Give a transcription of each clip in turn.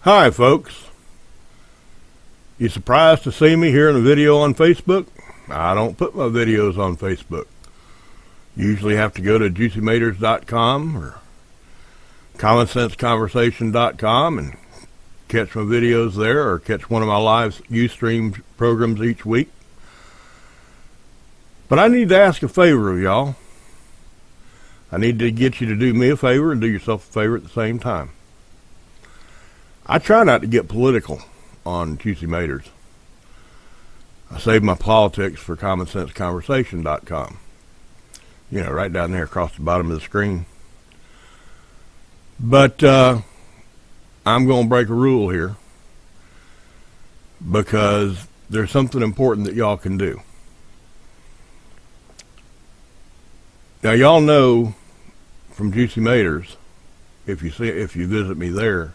Hi folks, you surprised to see me here in a video on Facebook? I don't put my videos on Facebook. You usually have to go to juicymaters.com or commonsenseconversation.com and catch my videos there, or catch one of my live Ustream programs each week. But I need to ask a favor of y'all. I need to get you to do me a favor and do yourself a favor at the same time. I try not to get political on Juicy Maters. I save my politics for commonsenseconversation.com. You know, right down there across the bottom of the screen. But I'm going to break a rule here because there's something important that y'all can do. Now, y'all know from Juicy Maters, if you visit me there,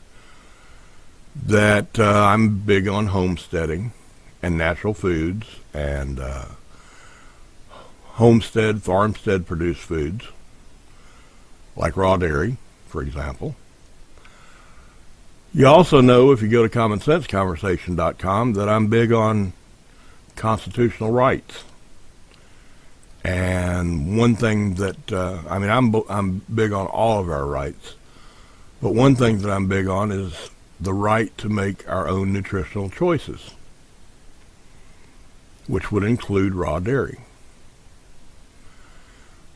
that I'm big on homesteading and natural foods and homestead, farmstead produced foods, like raw dairy, for example. You also know, if you go to commonsenseconversation.com, that I'm big on constitutional rights. And one thing that, I'm big on all of our rights, but one thing that I'm big on is the right to make our own nutritional choices, which would include raw dairy.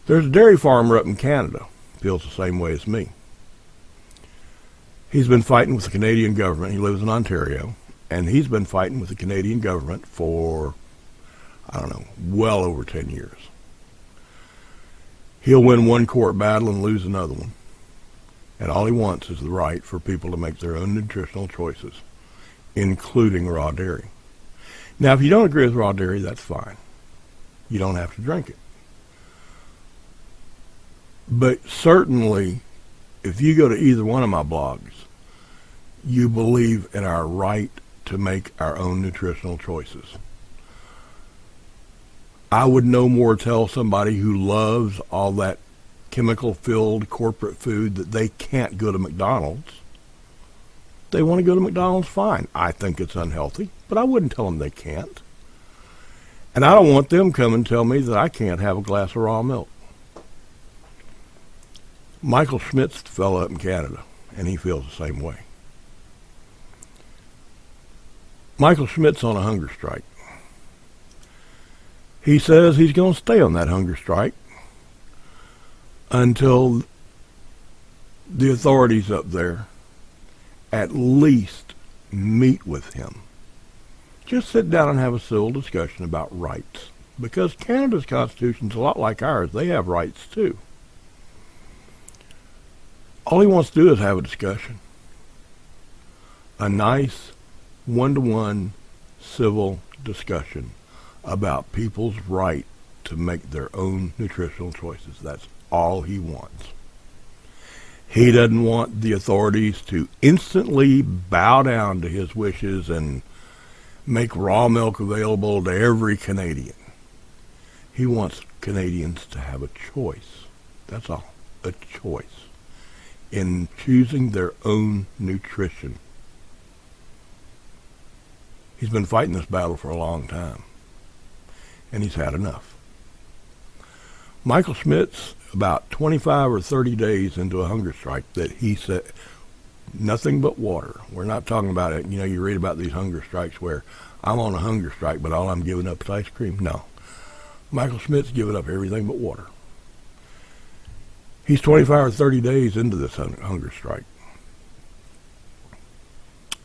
There's a dairy farmer up in Canada, feels the same way as me. He's been fighting with the Canadian government. He lives in Ontario, and he's been fighting with the Canadian government for, well over 10 years. He'll win one court battle and lose another one. And all he wants is the right for people to make their own nutritional choices, including raw dairy. Now, if you don't agree with raw dairy, that's fine. You don't have to drink it. But certainly, if you go to either one of my blogs, you believe in our right to make our own nutritional choices. I would no more tell somebody who loves all that chemical-filled corporate food that they can't go to McDonald's. They want to go to McDonald's, fine. I think it's unhealthy, but I wouldn't tell them they can't. And I don't want them come and tell me that I can't have a glass of raw milk. Michael Schmidt's the fellow up in Canada, and he feels the same way. Michael Schmidt's on a hunger strike. He says he's going to stay on that hunger strike until the authorities up there at least meet with him. Just sit down and have a civil discussion about rights. Because Canada's constitution's a lot like ours. They have rights too. All he wants to do is have a discussion. A nice one-to-one civil discussion about people's right to make their own nutritional choices. That's all he wants. He doesn't want the authorities to instantly bow down to his wishes and make raw milk available to every Canadian. He wants Canadians to have a choice. That's all. A choice in choosing their own nutrition. He's been fighting this battle for a long time, and he's had enough. Michael Schmidt's about 25 or 30 days into a hunger strike that he said nothing but water. We're not talking about it. You know, you read about these hunger strikes where I'm on a hunger strike, but all I'm giving up is ice cream. No. Michael Schmidt's giving up everything but water. He's 25 or 30 days into this hunger strike.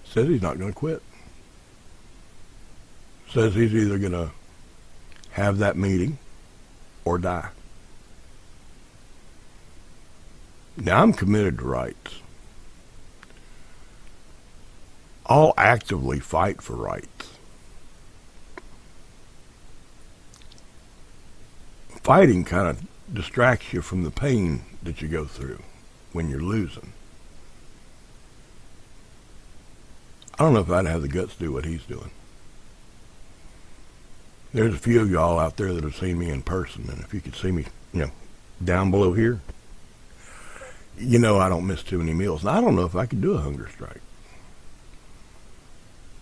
Says he's not going to quit. Says he's either going to have that meeting or die. Now, I'm committed to rights. I'll actively fight for rights. Fighting kind of distracts you from the pain that you go through when you're losing. I don't know if I'd have the guts to do what he's doing. There's a few of y'all out there that have seen me in person, and if you could see me, down below here, I don't miss too many meals. And I don't know if I could do a hunger strike.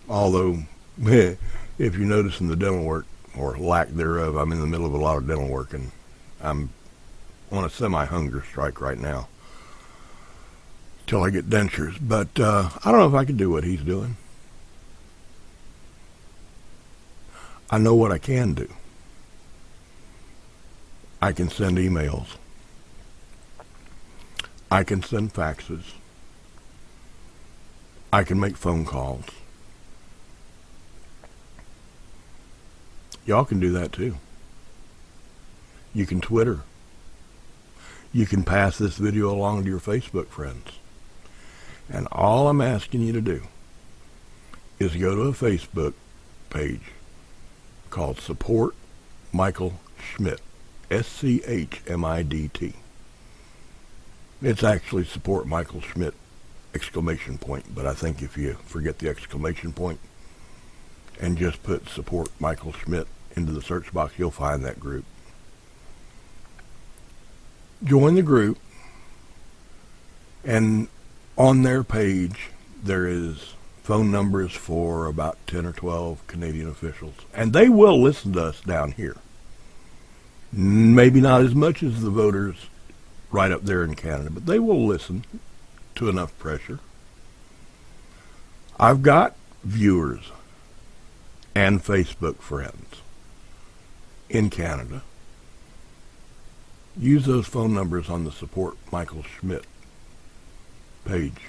Although, if you notice in the dental work, or lack thereof, I'm in the middle of a lot of dental work, and I'm on a semi-hunger strike right now till I get dentures. But I don't know if I could do what he's doing. I know what I can do. I can send emails. I can send faxes. I can make phone calls. Y'all can do that too. You can Twitter. You can pass this video along to your Facebook friends. And all I'm asking you to do is go to a Facebook page called Support Michael Schmidt. SCHMIDT. It's actually Support Michael Schmidt ! But I think if you forget the exclamation point and just put Support Michael Schmidt into the search box, you'll find that group. Join the group, and on their page there is phone numbers for about 10 or 12 Canadian officials, and they will listen to us down here. Maybe not as much as the voters right up there in Canada, but they will listen to enough pressure. I've got viewers and Facebook friends in Canada. Use those phone numbers on the Support Michael Schmidt page.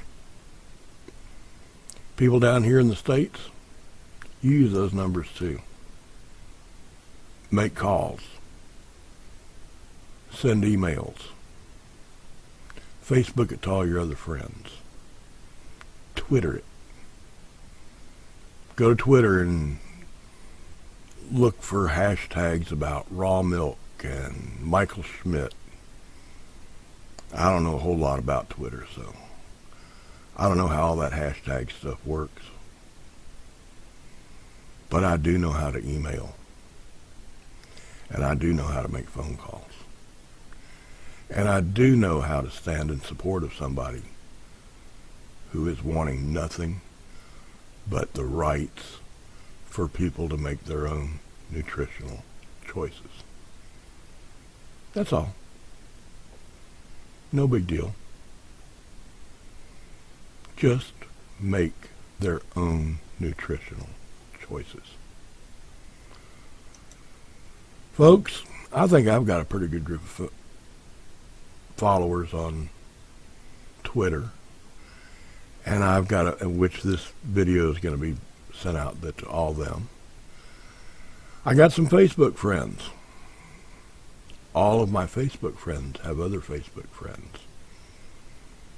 People down here in the States, use those numbers too. Make calls. Send emails. Facebook it to all your other friends. Twitter it. Go to Twitter and look for hashtags about raw milk and Michael Schmidt. I don't know a whole lot about Twitter, so I don't know how all that hashtag stuff works. But I do know how to email. And I do know how to make phone calls. And I do know how to stand in support of somebody who is wanting nothing but the rights for people to make their own nutritional choices. That's all. No big deal. Just make their own nutritional choices. Folks, I think I've got a pretty good group of followers on Twitter, and I've got which this video is going to be sent out to all them. I got some Facebook friends. All of my Facebook friends have other Facebook friends.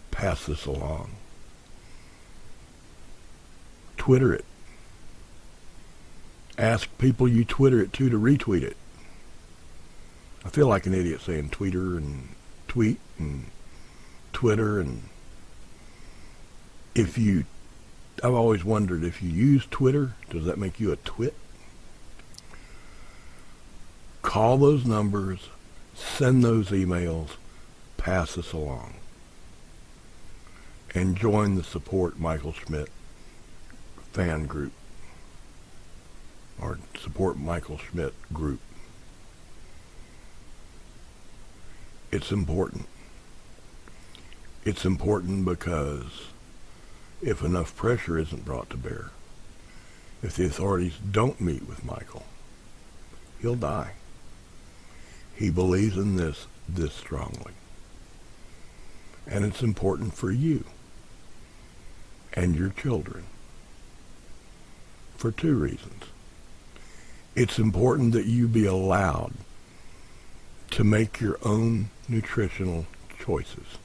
Pass this along. Twitter it. Ask people you Twitter it to retweet it. I feel like an idiot saying tweeter and tweet and Twitter, and I've always wondered, if you use Twitter, does that make you a twit? Call those numbers, send those emails, pass this along, and join the Support Michael Schmidt fan group, or Support Michael Schmidt group. It's important. It's important because if enough pressure isn't brought to bear, if the authorities don't meet with Michael, he'll die. He believes in this strongly. And it's important for you and your children for two reasons. It's important that you be allowed to make your own nutritional choices.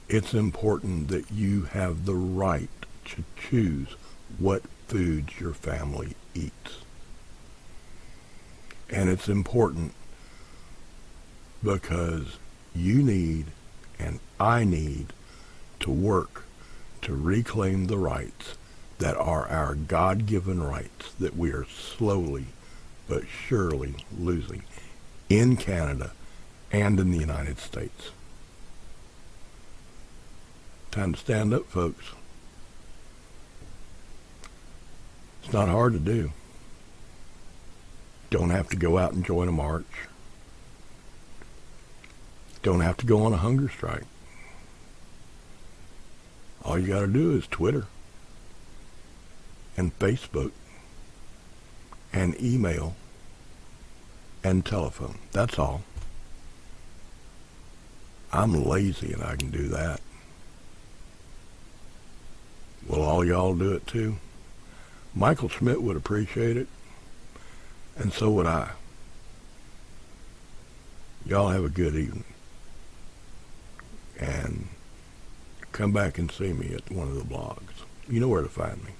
It's important that you have the right to choose what foods your family eats. And it's important because you need, and I need, to work to reclaim the rights that are our God-given rights that we are slowly but surely losing in Canada and in the United States. Time to stand up, folks. It's not hard to do. Don't have to go out and join a march. Don't have to go on a hunger strike. All you got to do is Twitter and Facebook and email and telephone. That's all. I'm lazy and I can do that. Will all y'all do it too? Michael Schmidt would appreciate it, and so would I. Y'all have a good evening. And come back and see me at one of the blogs. You know where to find me.